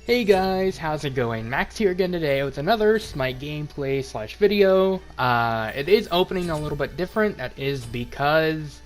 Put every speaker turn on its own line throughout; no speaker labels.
Hey guys, how's it going? Max here again today with another Smite gameplay slash video. It is opening a little bit different. That is because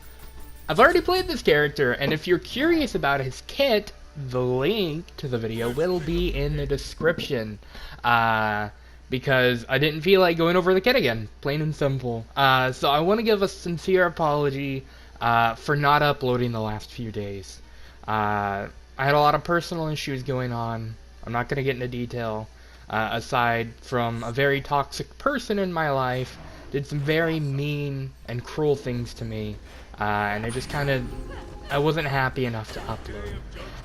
I've already played this character, and if you're curious about his kit, the link to the video will be in the description. Because I didn't feel like going over the kit again, plain and simple. So I want to give a sincere apology for not uploading the last few days. I had a lot of personal issues going on. I'm not going to get into detail, aside from a very toxic person in my life did some very mean and cruel things to me, and it just I wasn't happy enough to upload.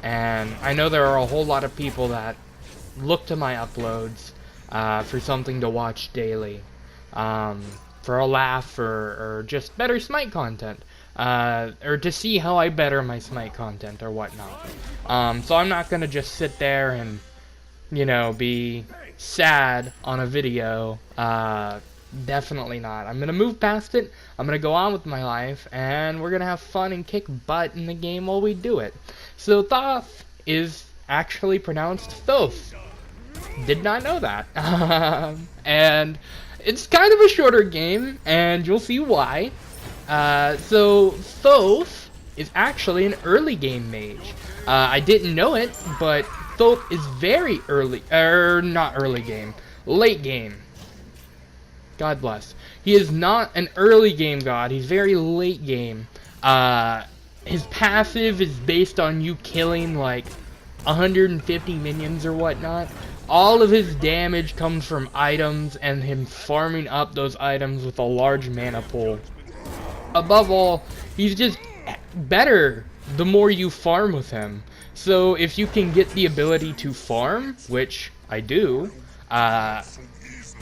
And I know there are a whole lot of people that look to my uploads for something to watch daily, for a laugh or just better Smite content. Or to see how I better my Smite content or whatnot. So I'm not gonna just sit there and, be sad on a video. Definitely not. I'm gonna move past it. I'm gonna go on with my life, and we're gonna have fun and kick butt in the game while we do it. So Thoth is actually pronounced Thoth. Did not know that. And it's kind of a shorter game, and you'll see why. So Thoth is actually an early game mage. I didn't know it, but Thoth is very early, not early game, late game. God bless. He is not an early game god, he's very late game. His passive is based on you killing like 150 minions or whatnot. All of his damage comes from items and him farming up those items with a large mana pool. Above all, he's just better the more you farm with him. So if you can get the ability to farm, which I do,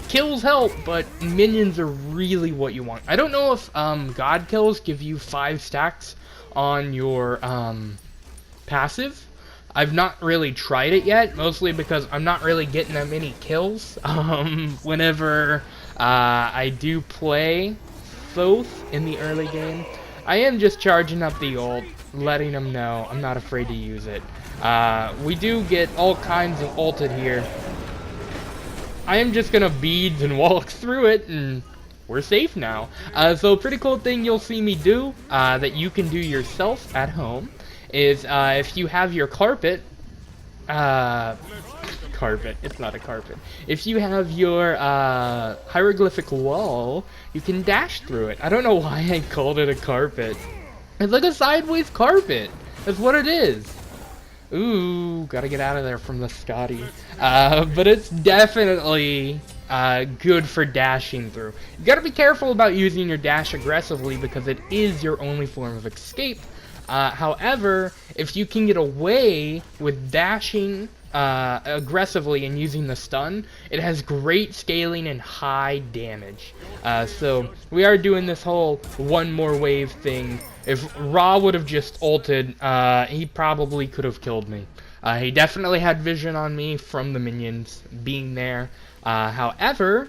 kills help, but minions are really what you want. I don't know if God kills give you 5 stacks on your passive. I've not really tried it yet, mostly because I'm not really getting that many kills whenever I do play Thoth in the early game. I am just charging up the ult, letting them know I'm not afraid to use it. We do get all kinds of ulted here. I am just gonna beads and walk through it, and we're safe now. So a pretty cool thing you'll see me do, that you can do yourself at home, is if you have your carpet, it's not a carpet. If you have your hieroglyphic wall, you can dash through it. I don't know why I called it a carpet. It's like a sideways carpet. That's what it is. Ooh, gotta get out of there from the Scotty. But it's definitely good for dashing through. You gotta be careful about using your dash aggressively because it is your only form of escape. However, if you can get away with dashing aggressively and using the stun, it has great scaling and high damage. So we are doing this whole one more wave thing. If Ra would have just ulted, he probably could have killed me. He definitely had vision on me from the minions being there. However,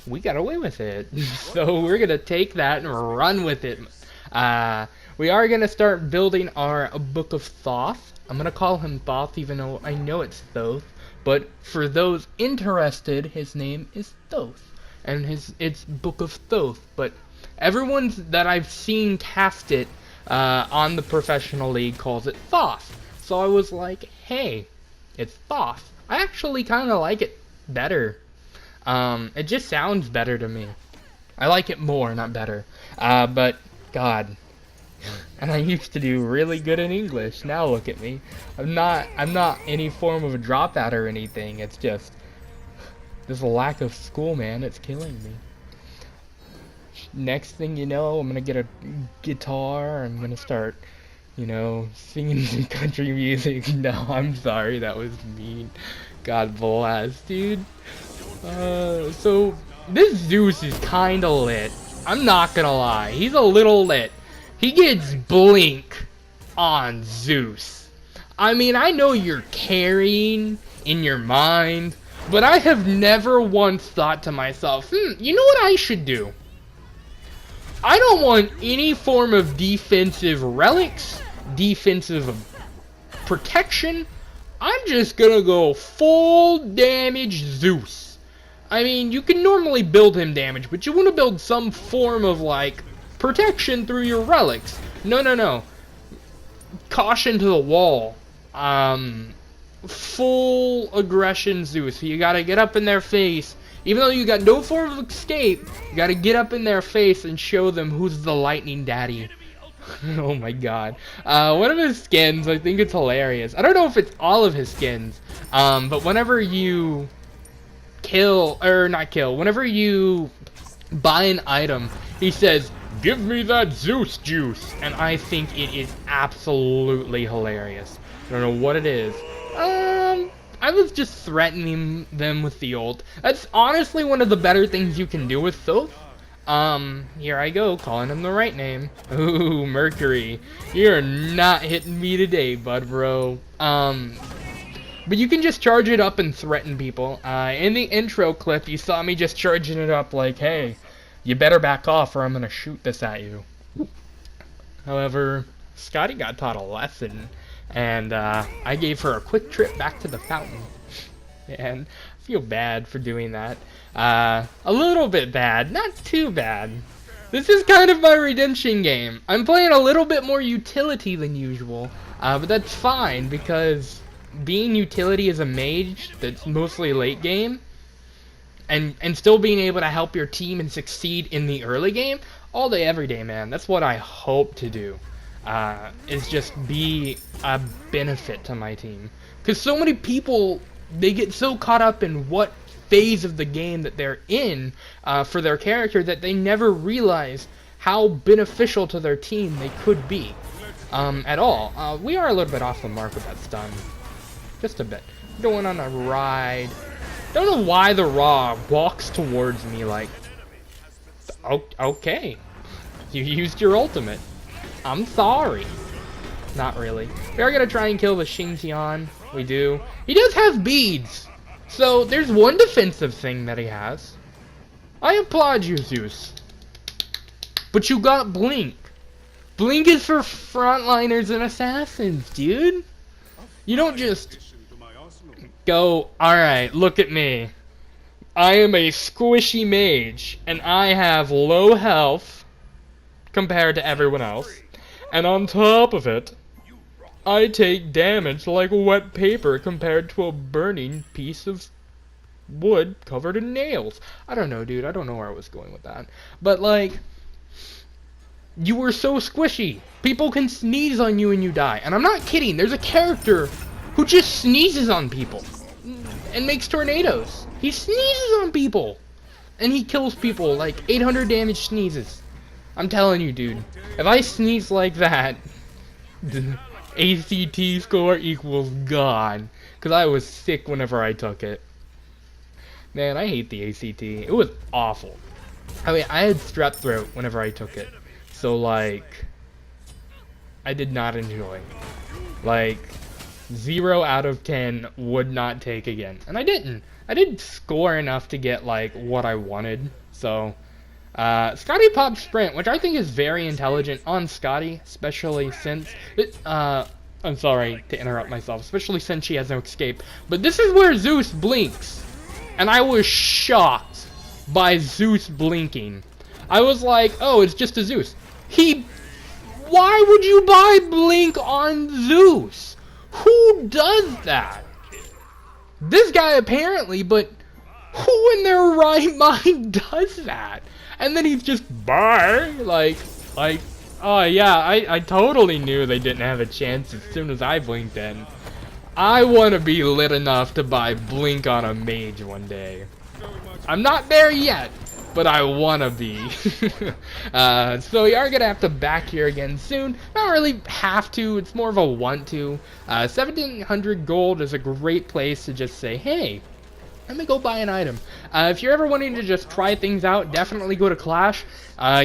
we got away with it. So we're gonna take that and run with it. We are gonna start building our Book of Thoth. I'm gonna call him Thoth even though I know it's Thoth, but for those interested, his name is Thoth, and it's Book of Thoth. But everyone that I've seen cast it on the professional league calls it Thoth. So I was like, hey, it's Thoth. I actually kind of like it better. It just sounds better to me. I like it more, not better. But God. And I used to do really good in English. Now look at me. I'm not any form of a dropout or anything. It's just this lack of school, man. It's killing me. Next thing you know, I'm gonna get a guitar. I'm gonna start, singing some country music. No, I'm sorry, that was mean. God bless, dude. So this Zeus is kinda lit. I'm not gonna lie. He's a little lit. He gets blink on Zeus. I mean, I know you're carrying in your mind, but I have never once thought to myself, you know what I should do? I don't want any form of defensive relics, defensive protection, I'm just gonna go full damage Zeus. I mean, you can normally build him damage, but you want to build some form of, like, protection through your relics. No, no, no. Caution to the wall. Full aggression Zeus. You gotta get up in their face. Even though you got no form of escape, you gotta get up in their face and show them who's the lightning daddy. Oh my god. One of his skins, I think it's hilarious. I don't know if it's all of his skins, but whenever you whenever you buy an item, he says, "Give me that Zeus juice," and I think it is absolutely hilarious. I don't know what it is. I was just threatening them with the ult. That's honestly one of the better things you can do with Thoth. Here I go, calling him the right name. Ooh, Mercury. You're not hitting me today, bud, bro. But you can just charge it up and threaten people. In the intro clip, you saw me just charging it up like, hey, you better back off or I'm gonna shoot this at you. However, Scotty got taught a lesson, and I gave her a quick trip back to the fountain. And I feel bad for doing that. A little bit bad, not too bad. This is kind of my redemption game. I'm playing a little bit more utility than usual, but that's fine because being utility as a mage that's mostly late game, and still being able to help your team and succeed in the early game, all day, every day, man. That's what I hope to do, is just be a benefit to my team. Because so many people, they get so caught up in what phase of the game that they're in for their character that they never realize how beneficial to their team they could be at all. We are a little bit off the mark with that stun. Just a bit. Going on a ride. Don't know why the Raw walks towards me like, okay, you used your ultimate. I'm sorry. Not really. We are going to try and kill the Xingqian. We do. He does have beads. So there's one defensive thing that he has. I applaud you, Zeus. But you got Blink. Blink is for frontliners and assassins, dude. You don't just go, alright, look at me. I am a squishy mage, and I have low health compared to everyone else. And on top of it, I take damage like wet paper compared to a burning piece of wood covered in nails. I don't know, dude. I don't know where I was going with that. But, like, you were so squishy. People can sneeze on you and you die. And I'm not kidding. There's a character who just sneezes on people and makes tornadoes. He sneezes on people. And he kills people like 800 damage sneezes. I'm telling you, dude. If I sneeze like that, the ACT score equals gone. Because I was sick whenever I took it. Man, I hate the ACT. It was awful. I mean, I had strep throat whenever I took it. So, like, I did not enjoy. Like, 0 out of 10 would not take again. And I didn't. I didn't score enough to get, like, what I wanted. So, Scotty popped Sprint, which I think is very intelligent on Scotty, especially since... I'm sorry to interrupt myself, especially since she has no escape. But this is where Zeus blinks. And I was shocked by Zeus blinking. I was like, oh, it's just a Zeus. Why would you buy Blink on Zeus? Who does that? This guy apparently, but who in their right mind does that? And then he's just, bye, like, oh yeah, I totally knew they didn't have a chance as soon as I blinked in. I want to be lit enough to buy Blink on a mage one day. I'm not there yet, but I want to be. So we are going to have to back here again soon. Not really have to, it's more of a want to. 1700 gold is a great place to just say, hey, let me go buy an item. If you're ever wanting to just try things out, definitely go to Clash.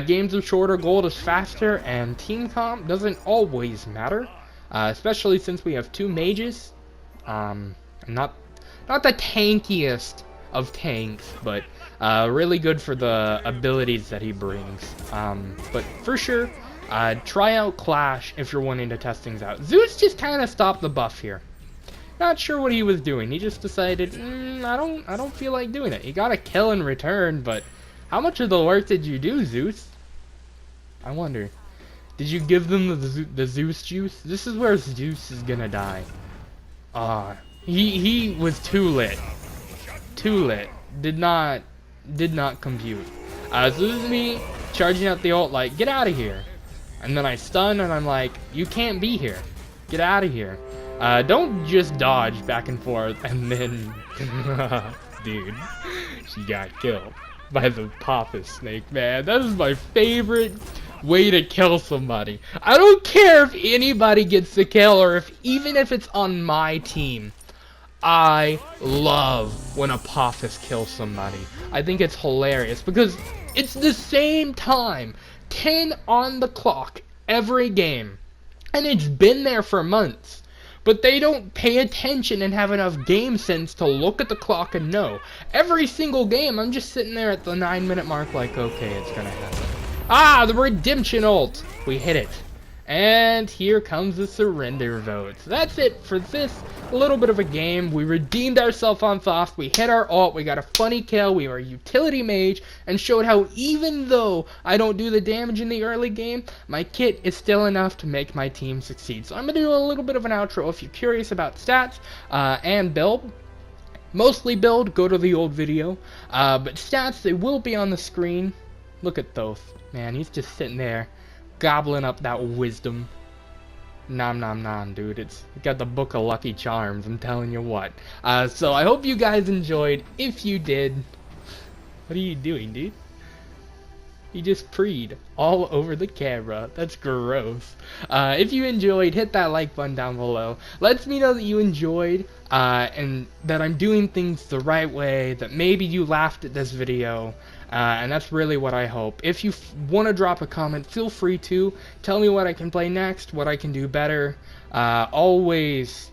Games are shorter, gold is faster, and team comp doesn't always matter. Especially since we have 2 mages. Not the tankiest of tanks, but really good for the abilities that he brings. But for sure, try out Clash if you're wanting to test things out. Zeus just kind of stopped the buff here. Not sure what he was doing. He just decided, I don't feel like doing it. He got a kill in return, but how much of the work did you do, Zeus? I wonder. Did you give them the Zeus juice? This is where Zeus is gonna die. He was too lit. Too lit. Did not compute. So this is me charging out the ult like, get out of here. And then I stun and I'm like, you can't be here. Get out of here. Don't just dodge back and forth and then... Dude, she got killed by the Apophis snake, man. That is my favorite way to kill somebody. I don't care if anybody gets the kill or even if it's on my team. I love when Apophis kills somebody. I think it's hilarious because it's the same time, 10 on the clock every game, and it's been there for months. But they don't pay attention and have enough game sense to look at the clock and know. Every single game, I'm just sitting there at the 9-minute mark like, okay, it's gonna happen. The redemption ult! We hit it. And here comes the surrender vote. So that's it for this little bit of a game. We redeemed ourselves on Thoth. We hit our ult. We got a funny kill. We were a utility mage and showed how even though I don't do the damage in the early game, my kit is still enough to make my team succeed. So I'm going to do a little bit of an outro. If you're curious about stats and build, mostly build, go to the old video. But stats, they will be on the screen. Look at Thoth. Man, he's just sitting there, gobbling up that wisdom. Nom nom nom, dude. It's got the Book of Lucky Charms, I'm telling you what. So I hope you guys enjoyed. If you did, what are you doing, dude? You just preed all over the camera. That's gross. If you enjoyed, hit that like button down below. Lets me know that you enjoyed and that I'm doing things the right way, that maybe you laughed at this video. And that's really what I hope. If you want to drop a comment, feel free to. Tell me what I can play next, what I can do better. Always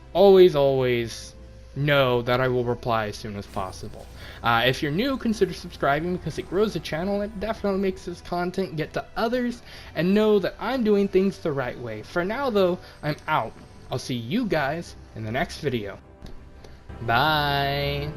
know that I will reply as soon as possible. If you're new, consider subscribing because it grows the channel. It definitely makes this content get to others and know that I'm doing things the right way. For now, though, I'm out. I'll see you guys in the next video. Bye.